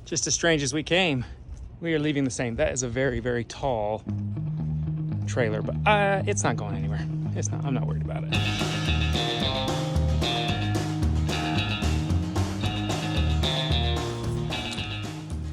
Just as strange as we came, we are leaving the same. That is a very, very tall trailer, but it's not going anywhere. It's not. I'm not worried about it.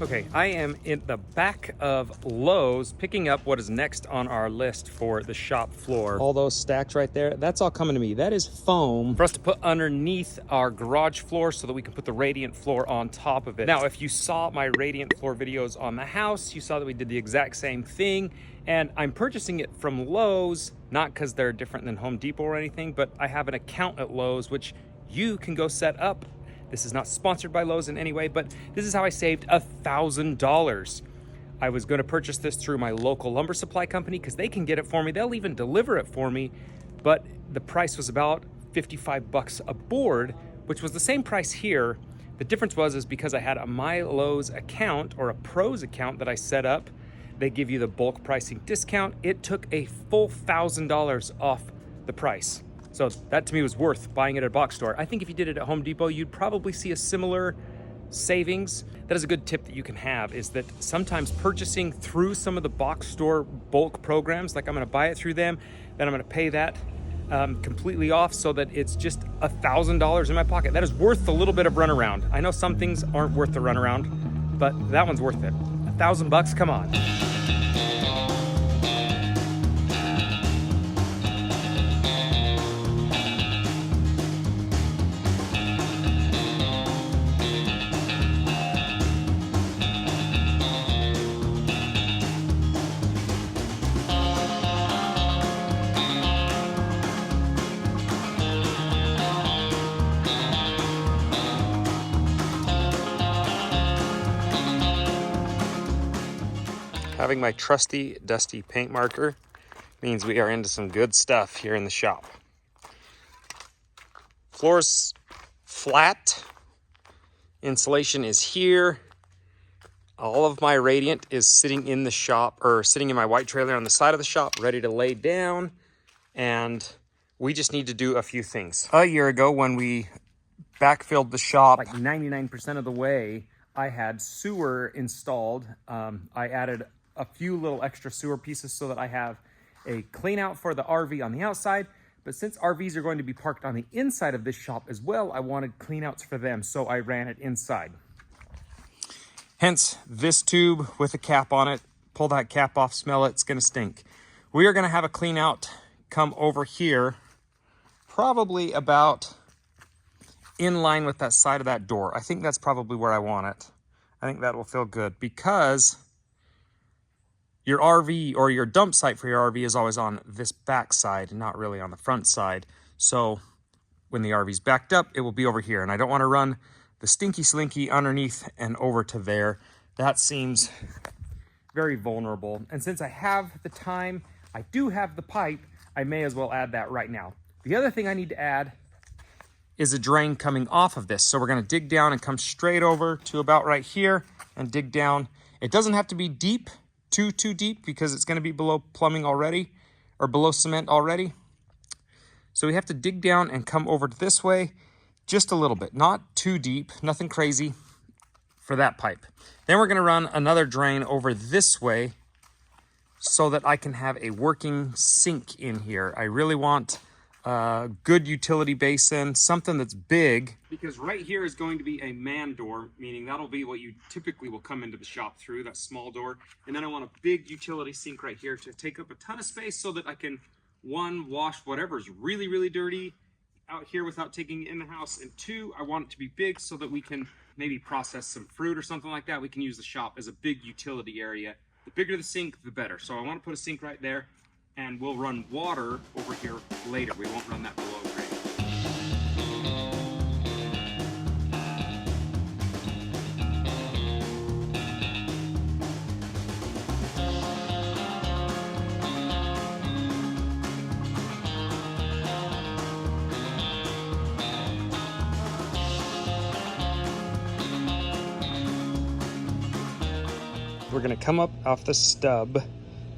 Okay, I am in the back of Lowe's picking up what is next on our list for the shop floor. All those stacks right there, that's all coming to me. That is foam for us to put underneath our garage floor so that we can put the radiant floor on top of it. Now, if you saw my radiant floor videos on the house, you saw that we did the exact same thing. And I'm purchasing it from Lowe's, not because they're different than Home Depot or anything, but I have an account at Lowe's, which you can go set up. This is not sponsored by Lowe's in any way, but this is how I saved $1,000. I was going to purchase this through my local lumber supply company because they can get it for me. They'll even deliver it for me, but the price was about 55 bucks a board, which was the same price here. The difference was because I had a My Lowe's account or a Pros account that I set up. They give you the bulk pricing discount. It took a full $1,000 off the price. So that to me was worth buying it at a box store. I think if you did it at Home Depot, you'd probably see a similar savings. That is a good tip that you can have, is that sometimes purchasing through some of the box store bulk programs, like I'm gonna buy it through them, then I'm gonna pay that completely off so that it's just $1,000 in my pocket. That is worth a little bit of runaround. I know some things aren't worth the runaround, but that one's worth it. $1,000, come on. Having my trusty, dusty paint marker means we are into some good stuff here in the shop. Floor's flat. Insulation is here. All of my radiant is sitting in the shop, or sitting in my white trailer on the side of the shop, ready to lay down. And we just need to do a few things. A year ago, when we backfilled the shop, like 99% of the way, I had sewer installed. I added a few little extra sewer pieces so that I have a clean out for the RV on the outside. But since RVs are going to be parked on the inside of this shop as well, I wanted clean outs for them, so I ran it inside. Hence this tube with a cap on it. Pull that cap off, smell it, it's gonna stink. We are gonna have a clean out come over here, probably about in line with that side of that door. I think that's probably where I want it. I think that will feel good, because your RV or your dump site for your RV is always on this back side, not really on the front side. So when the RV's backed up, it will be over here. And I don't want to run the stinky slinky underneath and over to there. That seems very vulnerable. And since I have the time, I do have the pipe, I may as well add that right now. The other thing I need to add is a drain coming off of this. So we're gonna dig down and come straight over to about right here and dig down. It doesn't have to be deep, too deep, because it's gonna be below plumbing already, or below cement already. So we have to dig down and come over this way just a little bit, not too deep, nothing crazy for that pipe. Then we're gonna run another drain over this way so that I can have a working sink in here. I really want a good utility basin, something that's big. Because right here is going to be a man door, meaning that'll be what you typically will come into the shop through, that small door. And then I want a big utility sink right here to take up a ton of space so that I can, one, wash whatever's really, really dirty out here without taking it in the house. And two, I want it to be big so that we can maybe process some fruit or something like that. We can use the shop as a big utility area. The bigger the sink, the better. So I want to put a sink right there, and we'll run water over here later. We won't run that below grade. We're gonna come up off the stub,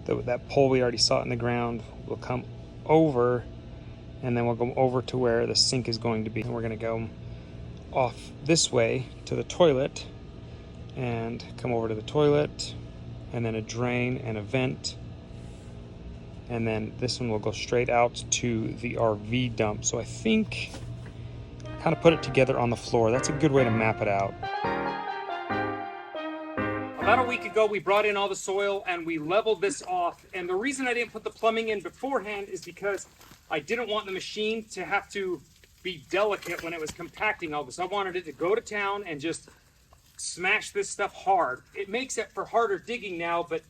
that pole we already saw in the ground. We'll come over, and then we'll go over to where the sink is going to be. And we're gonna go off this way to the toilet, and come over to the toilet, and then a drain and a vent. And then this one will go straight out to the RV dump. So I think kind of put it together on the floor. That's a good way to map it out. About a week ago, we brought in all the soil and we leveled this off. And the reason I didn't put the plumbing in beforehand is because I didn't want the machine to have to be delicate when it was compacting all this. I wanted it to go to town and just smash this stuff hard. It makes it for harder digging now, but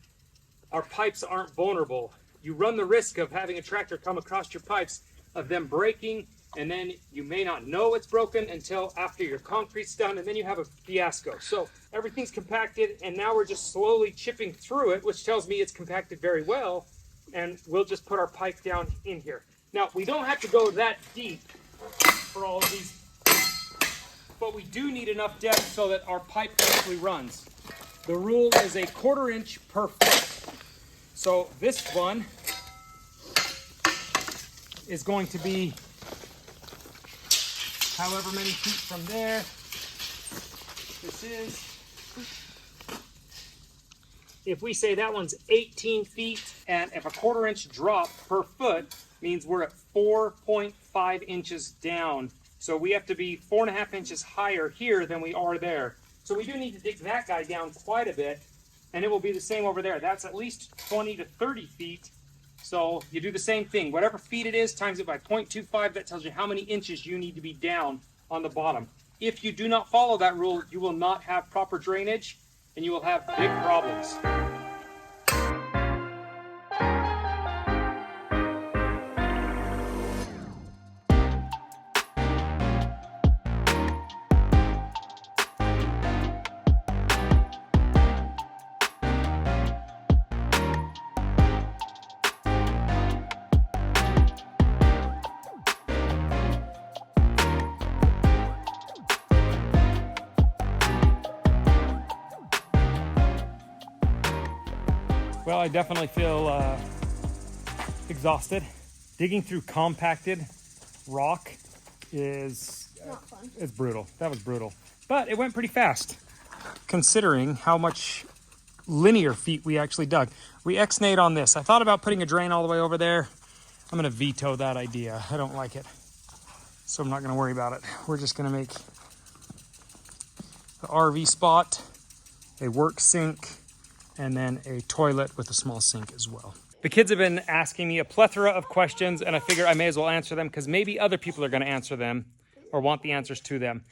our pipes aren't vulnerable. You run the risk of having a tractor come across your pipes, of them breaking, and then you may not know it's broken until after your concrete's done, and then you have a fiasco. So everything's compacted, and now we're just slowly chipping through it, which tells me it's compacted very well, and we'll just put our pipe down in here. Now, we don't have to go that deep for all of these, but we do need enough depth so that our pipe actually runs. The rule is a 1/4 inch per foot. So this one is going to be however many feet from there. This is, if we say that one's 18 feet, and if a 1/4 inch drop per foot means we're at 4.5 inches down. So we have to be 4.5 inches higher here than we are there. So we do need to dig that guy down quite a bit, and it will be the same over there. That's at least 20 to 30 feet. So you do the same thing. Whatever feet it is, times it by 0.25, that tells you how many inches you need to be down on the bottom. If you do not follow that rule, you will not have proper drainage, and you will have big problems. Well, I definitely feel exhausted. Digging through compacted rock is not fun. It's brutal. That was brutal. But it went pretty fast, considering how much linear feet we actually dug. We ex-nayed on this. I thought about putting a drain all the way over there. I'm gonna veto that idea. I don't like it. So I'm not gonna worry about it. We're just gonna make the RV spot a work sink, and then a toilet with a small sink as well. The kids have been asking me a plethora of questions, and I figure I may as well answer them because maybe other people are going to answer them or want the answers to them.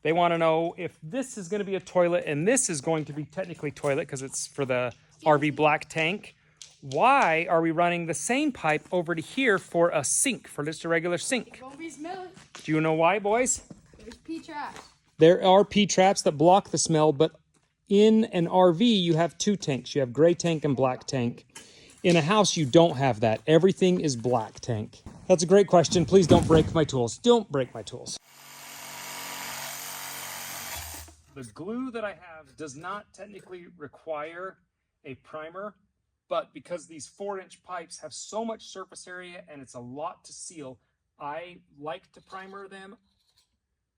They want to know if this is going to be a toilet and this is going to be technically toilet because it's for the RV black tank. Why are we running the same pipe over to here for a sink, for just a regular sink? Don't be smelly. Do you know why, boys? There's P-traps. There are P-traps that block the smell, but in an RV, you have two tanks. You have gray tank and black tank. In a house, you don't have that. Everything is black tank. That's a great question. Please don't break my tools. Don't break my tools. The glue that I have does not technically require a primer, but because these 4-inch pipes have so much surface area and it's a lot to seal, I like to primer them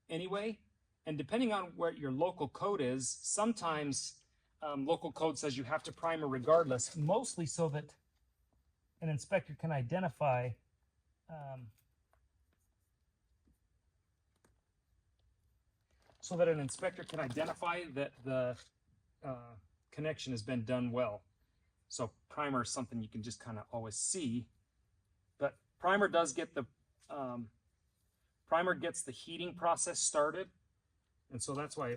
anyway. And depending on what your local code is, sometimes local code says you have to primer regardless, mostly so that an inspector can identify that the connection has been done well. So primer is something you can just kind of always see, but primer does get the primer gets the heating process started. And so that's why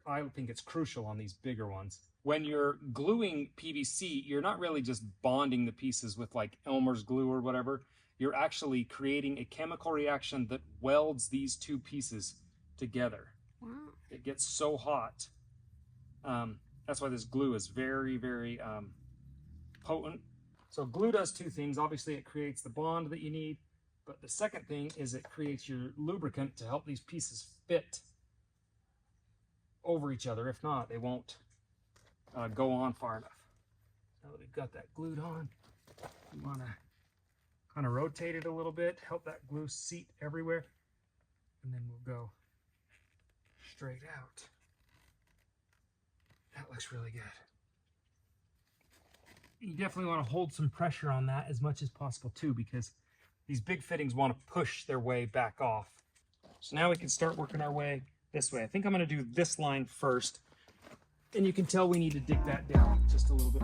I think it's crucial on these bigger ones. When you're gluing PVC, you're not really just bonding the pieces with like Elmer's glue or whatever. You're actually creating a chemical reaction that welds these two pieces together. Wow. It gets so hot. That's why this glue is very, very potent. So glue does two things. Obviously, it creates the bond that you need. But the second thing is it creates your lubricant to help these pieces fit over each other. If not, they won't go on far enough. Now that we've got that glued on, we want to kind of rotate it a little bit, help that glue seat everywhere, and then we'll go straight out. looks really good. You definitely want to hold some pressure on that as much as possible too, because these big fittings want to push their way back off. So now we can start working our way this way. I think I'm going to do this line first, and you can tell we need to dig that down just a little bit.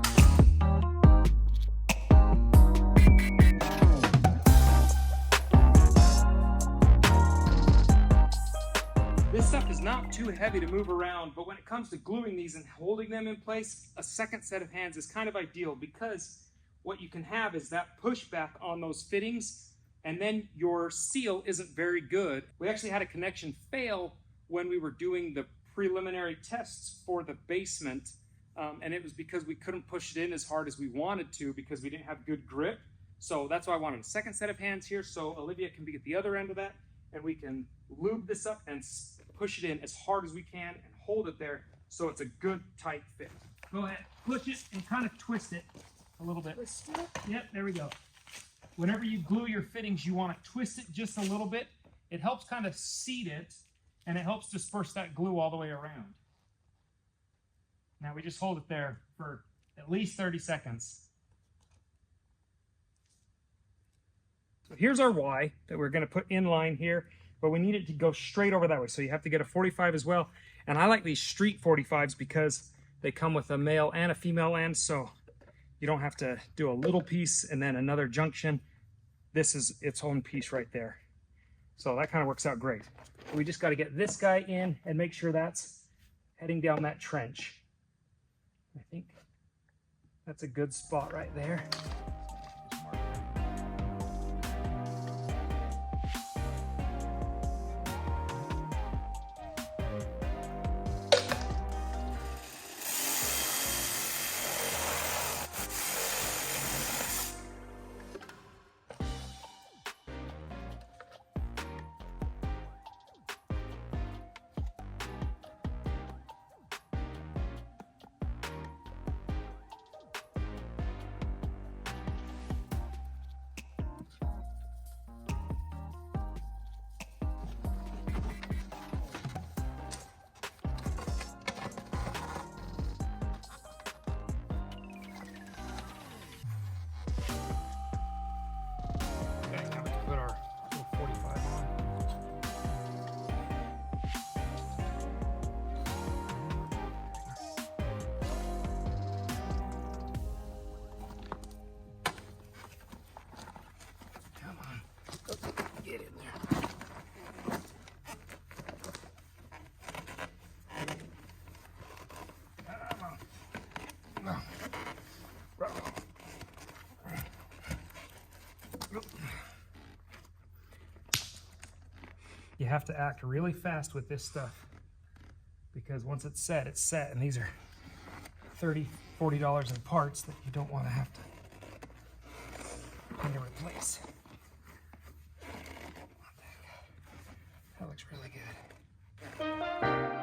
This stuff is not too heavy to move around, but when it comes to gluing these and holding them in place, a second set of hands is kind of ideal, because what you can have is that pushback on those fittings, and then your seal isn't very good. We actually had a connection fail when we were doing the preliminary tests for the basement, and it was because we couldn't push it in as hard as we wanted to because we didn't have good grip. So that's why I wanted a second set of hands here, so Olivia can be at the other end of that, and we can lube this up and push it in as hard as we can and hold it there so it's a good tight fit. Go ahead, push it and kind of twist it a little bit. Yep, there we go. Whenever you glue your fittings, you want to twist it just a little bit. It helps kind of seat it, and it helps disperse that glue all the way around. Now we just hold it there for at least 30 seconds. So here's our Y that we're going to put in line here, but we need it to go straight over that way. So you have to get a 45 as well. And I like these street 45s because they come with a male and a female end, so you don't have to do a little piece and then another junction. This is its own piece right there. So that kind of works out great. We just got to get this guy in and make sure that's heading down that trench. I think that's a good spot right there. You have to act really fast with this stuff, because once it's set, and these are $30, $40 in parts that you don't want to have to replace. That looks really good.